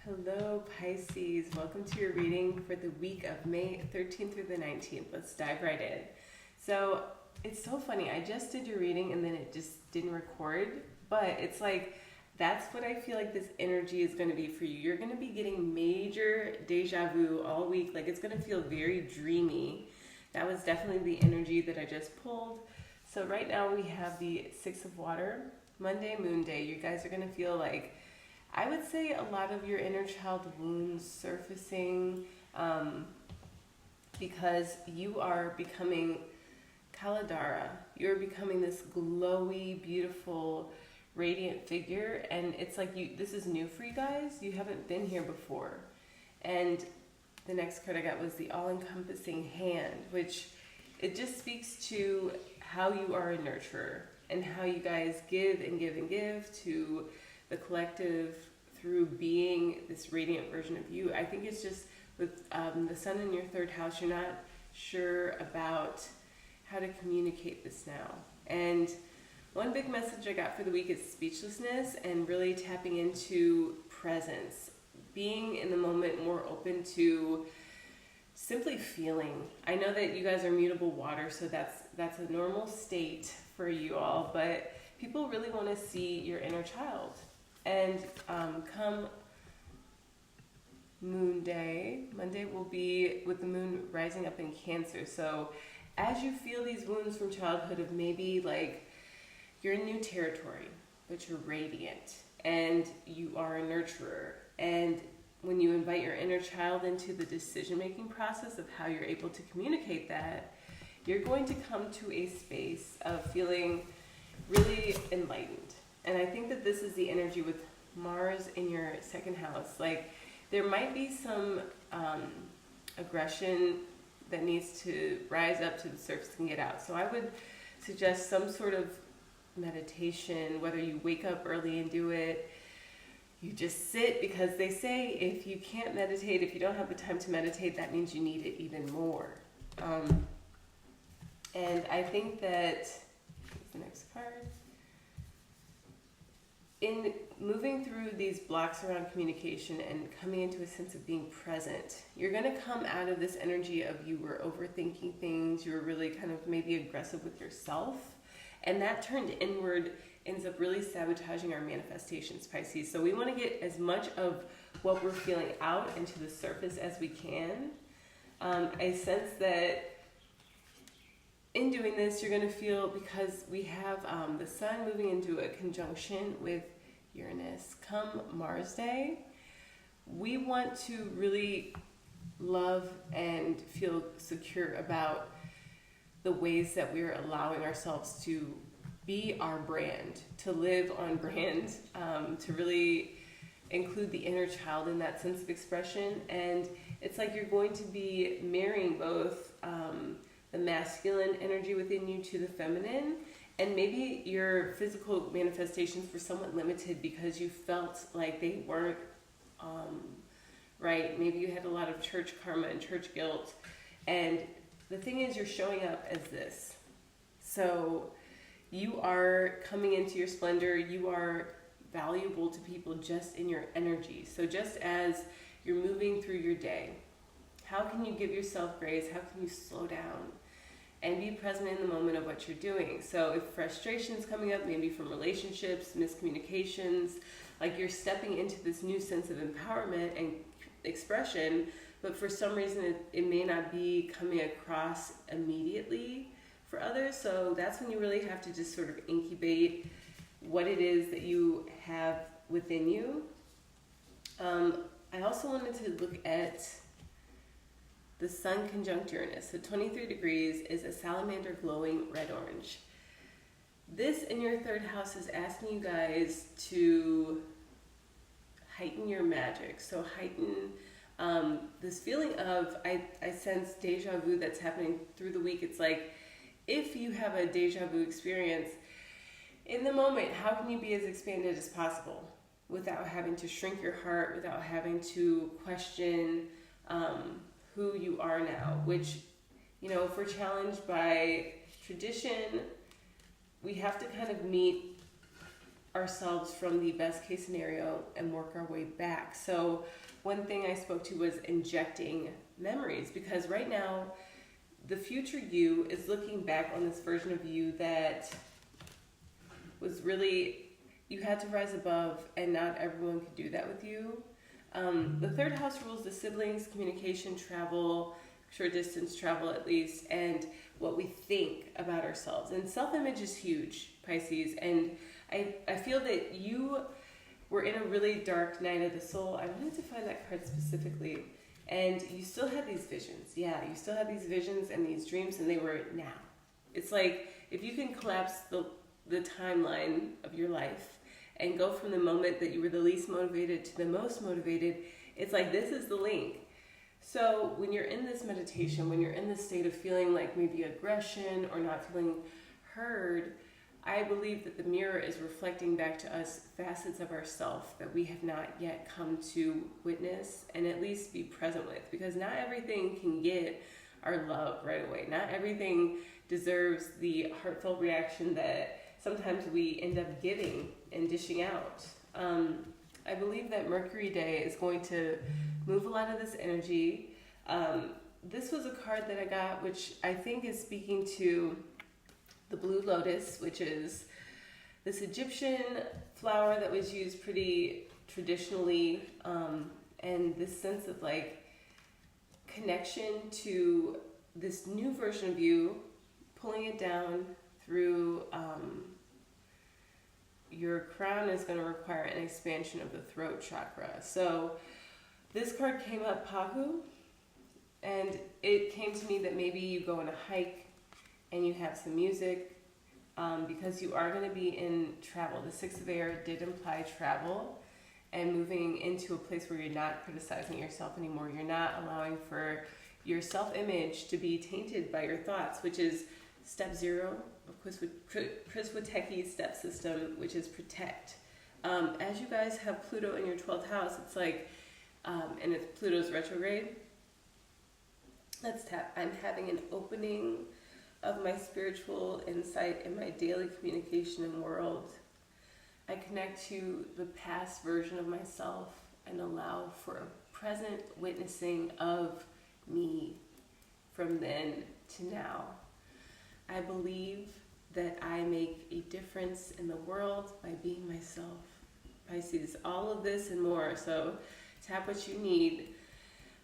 Hello, Pisces. Welcome to your reading for the week of May 13th through the 19th. Let's dive right in. So, it's so funny. I just did your reading and then it just didn't record, but it's like that's what I feel like this energy is going to be for you. You're going to be getting major deja vu all week. Like it's going to feel very dreamy. That was definitely the energy that I just pulled. So, right now we have the Six of Water, Monday, Moon Day. You guys are going to feel like I would say a lot of your inner child wounds surfacing because you are becoming Kaladara. You're becoming this glowy, beautiful, radiant figure, and it's like this is new for you guys. You haven't been here before. And the next card I got was the all-encompassing hand, which it just speaks to how you are a nurturer and how you guys give and give and give to the collective through being this radiant version of you. I think it's just with the sun in your third house, you're not sure about how to communicate this now. And one big message I got for the week is speechlessness and really tapping into presence, being in the moment, more open to simply feeling. I know that you guys are mutable water, so that's a normal state for you all, but people really want to see your inner child. And come Moon Day, Monday will be with the moon rising up in Cancer. So as you feel these wounds from childhood of maybe like you're in new territory, but you're radiant and you are a nurturer. And when you invite your inner child into the decision-making process of how you're able to communicate that, you're going to come to a space of feeling really enlightened. And I think that this is the energy with Mars in your second house. Like there might be some aggression that needs to rise up to the surface and get out. So I would suggest some sort of meditation, whether you wake up early and do it, you just sit, because they say if you can't meditate, if you don't have the time to meditate, that means you need it even more. And I think that, here's the next card. In moving through these blocks around communication and coming into a sense of being present, you're going to come out of this energy of you were overthinking things, you were really kind of maybe aggressive with yourself, and that turned inward ends up really sabotaging our manifestations, Pisces. So we want to get as much of what we're feeling out into the surface as we can. I sense that in doing this, you're going to feel, because we have the sun moving into a conjunction with Uranus come Mars Day, we want to really love and feel secure about the ways that we're allowing ourselves to be our brand, to live on brand, to really include the inner child in that sense of expression. And it's like you're going to be marrying both the masculine energy within you to the feminine, and maybe your physical manifestations were somewhat limited because you felt like they weren't right. Maybe you had a lot of church karma and church guilt, and the thing is you're showing up as this. So you are coming into your splendor, you are valuable to people just in your energy. So just as you're moving through your day, how can you give yourself grace? How can you slow down and be present in the moment of what you're doing? So if frustration is coming up, maybe from relationships, miscommunications, like you're stepping into this new sense of empowerment and expression, but for some reason it may not be coming across immediately for others. So that's when you really have to just sort of incubate what it is that you have within you. I also wanted to look at the sun conjunct Uranus. So 23 degrees is a salamander glowing red-orange. This in your third house is asking you guys to heighten your magic. So heighten this feeling of, I sense deja vu that's happening through the week. It's like, if you have a deja vu experience, in the moment, how can you be as expanded as possible without having to shrink your heart, without having to question who you are now? Which, you know, if we're challenged by tradition, we have to kind of meet ourselves from the best case scenario and work our way back. So one thing I spoke to was injecting memories, because right now the future you is looking back on this version of you that was really, you had to rise above, and not everyone could do that with you. The third house rules the siblings, communication, travel, short distance travel at least, and what we think about ourselves. And self-image is huge, Pisces. And I feel that you were in a really dark night of the soul. I wanted to find that card specifically. And you still had these visions. Yeah, you still had these visions and these dreams, and they were now. It's like if you can collapse the timeline of your life and go from the moment that you were the least motivated to the most motivated, it's like this is the link. So when you're in this meditation, when you're in this state of feeling like maybe aggression or not feeling heard, I believe that the mirror is reflecting back to us facets of ourself that we have not yet come to witness and at least be present with, because not everything can get our love right away. Not everything deserves the heartfelt reaction that sometimes we end up giving and dishing out. I believe that Mercury Day is going to move a lot of this energy. This was a card that I got, which I think is speaking to the blue lotus, which is this Egyptian flower that was used pretty traditionally, and this sense of like connection to this new version of you, pulling it down through your crown is going to require an expansion of the throat chakra. So this card came up, Pahu, and it came to me that maybe you go on a hike and you have some music, because you are going to be in travel. The Six of Air did imply travel and moving into a place where you're not criticizing yourself anymore. You're not allowing for your self-image to be tainted by your thoughts, which is step 0 of Chris Witecki's step system, which is protect. As you guys have Pluto in your 12th house, it's like, and it's Pluto's retrograde. Let's tap. I'm having an opening of my spiritual insight in my daily communication and world. I connect to the past version of myself and allow for a present witnessing of me from then to now. I believe that I make a difference in the world by being myself. Pisces, all of this and more. So tap what you need.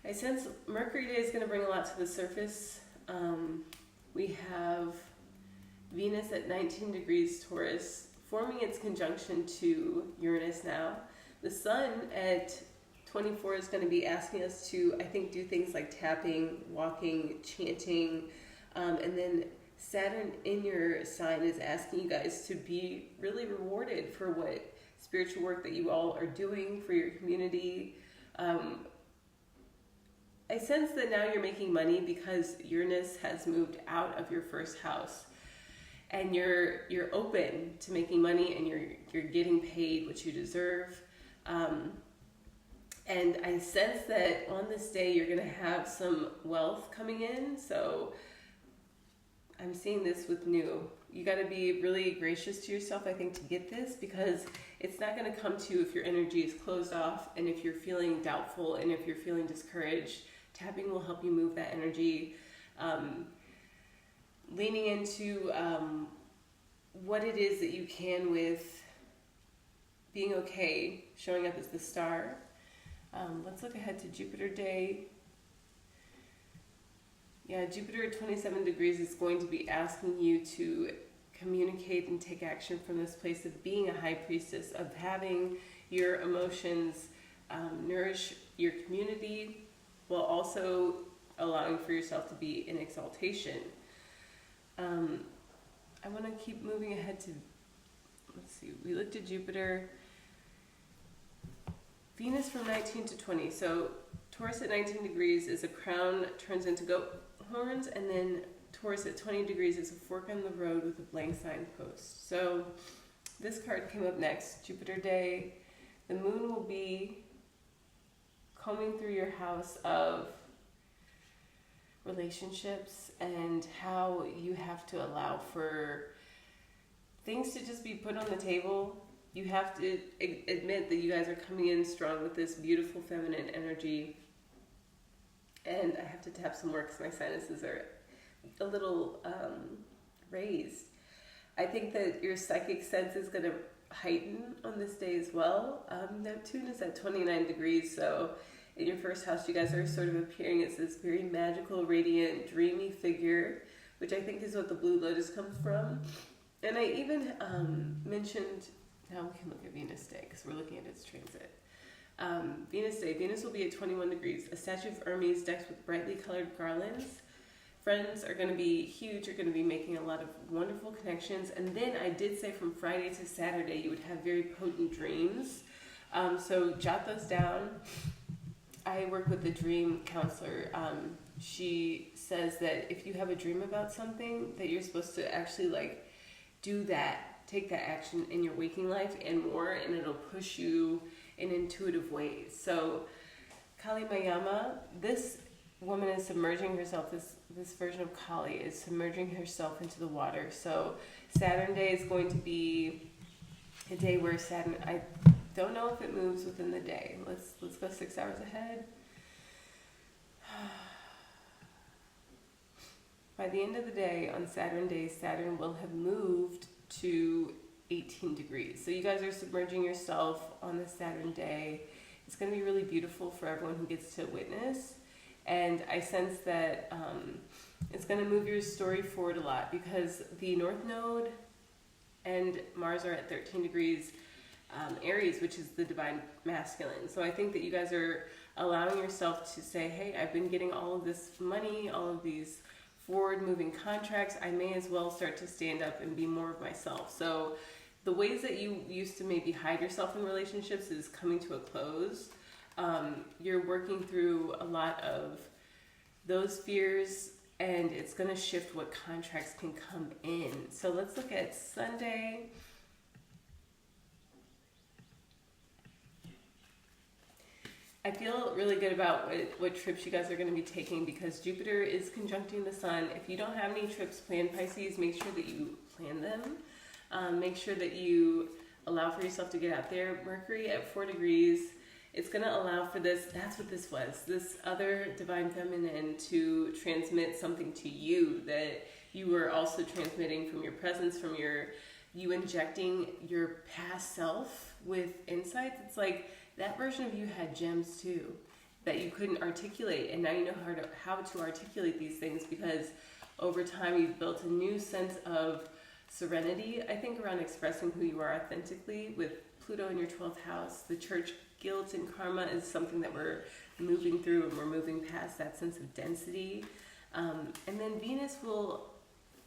I sense Mercury Day is going to bring a lot to the surface. We have Venus at 19 degrees Taurus forming its conjunction to Uranus now. The Sun at 24 is going to be asking us to, I think, do things like tapping, walking, chanting, and then Saturn in your sign is asking you guys to be really rewarded for what spiritual work that you all are doing for your community. I sense that now you're making money because Uranus has moved out of your first house, and you're open to making money, and you're getting paid what you deserve. And I sense that on this day you're going to have some wealth coming in. So I'm seeing this with new. You got to be really gracious to yourself, I think, to get this, because it's not going to come to you if your energy is closed off and if you're feeling doubtful and if you're feeling discouraged. Tapping will help you move that energy. Leaning into what it is that you can with being okay, showing up as the star. Let's look ahead to Jupiter Day. Yeah, Jupiter at 27 degrees is going to be asking you to communicate and take action from this place of being a high priestess, of having your emotions nourish your community while also allowing for yourself to be in exaltation. I want to keep moving ahead to, let's see, we looked at Jupiter. Venus from 19 to 20. So Taurus at 19 degrees is a crown, turns into goat horns, and then Taurus at 20 degrees is a fork on the road with a blank signpost. So this card came up next, Jupiter Day. The moon will be combing through your house of relationships and how you have to allow for things to just be put on the table you have to admit that you guys are coming in strong with this beautiful feminine energy. And I have to tap some more because my sinuses are a little raised. I think that your psychic sense is going to heighten on this day as well. Neptune is at 29 degrees, so in your first house, you guys are sort of appearing as this very magical, radiant, dreamy figure, which I think is what the Blue Lotus comes from. And I even mentioned, now we can look at Venus Day because we're looking at its transit. Venus Day, Venus will be at 21 degrees. A statue of Hermes decked with brightly colored garlands. Friends are going to be huge. You're going to be making a lot of wonderful connections. And then I did say from Friday to Saturday, you would have very potent dreams. So jot those down. I work with the dream counselor. She says that if you have a dream about something, that you're supposed to actually like do that, take that action in your waking life and more, and it'll push you in intuitive ways. So Kali Mayama, this woman is submerging herself, this version of Kali is submerging herself into the water. So Saturn Day is going to be a day where Saturn, I don't know if it moves within the day. Let's go 6 hours ahead. By the end of the day on Saturn Day, Saturn will have moved to 18 degrees. So you guys are submerging yourself on this Saturn Day. It's going to be really beautiful for everyone who gets to witness. And I sense that it's going to move your story forward a lot because the North Node and Mars are at 13 degrees Aries, which is the divine masculine. So I think that you guys are allowing yourself to say, hey, I've been getting all of this money, all of these forward-moving contracts. I may as well start to stand up and be more of myself. So the ways that you used to maybe hide yourself in relationships is coming to a close. You're working through a lot of those fears, and it's going to shift what contracts can come in. So let's look at Sunday. I feel really good about what trips you guys are going to be taking because Jupiter is conjuncting the Sun. If you don't have any trips planned, Pisces, make sure that you plan them. Make sure that you allow for yourself to get out there. Mercury at 4 degrees. It's going to allow for this, that's what this was, this other divine feminine to transmit something to you that you were also transmitting from your presence, from you injecting your past self with insights. It's like that version of you had gems too that you couldn't articulate, and now you know how to articulate these things because over time you've built a new sense of serenity, I think, around expressing who you are authentically. With Pluto in your 12th house, the church guilt and karma is something that we're moving through, and we're moving past that sense of density. And then Venus will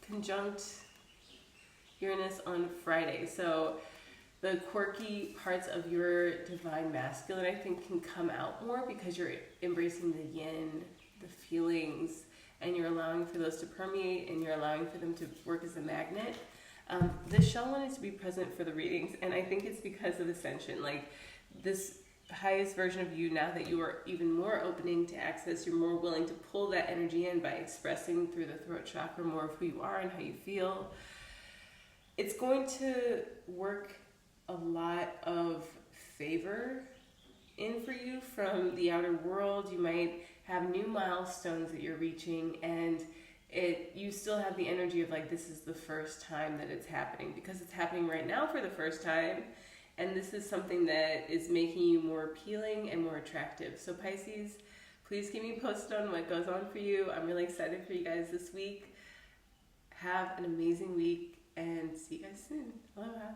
conjunct Uranus on Friday. So the quirky parts of your divine masculine, I think, can come out more because you're embracing the yin, the feelings, and you're allowing for those to permeate, and you're allowing for them to work as a magnet. This shell wanted to be present for the readings, and I think it's because of Ascension. Like, this highest version of you, now that you are even more opening to access, you're more willing to pull that energy in by expressing through the throat chakra more of who you are and how you feel. It's going to work a lot of favor in for you from the outer world. You might have new milestones that you're reaching, and you still have the energy of like, this is the first time that it's happening because it's happening right now for the first time, and this is something that is making you more appealing and more attractive. So Pisces, please keep me posted on what goes on for you. I'm really excited for you guys this week. Have an amazing week and see you guys soon. Aloha.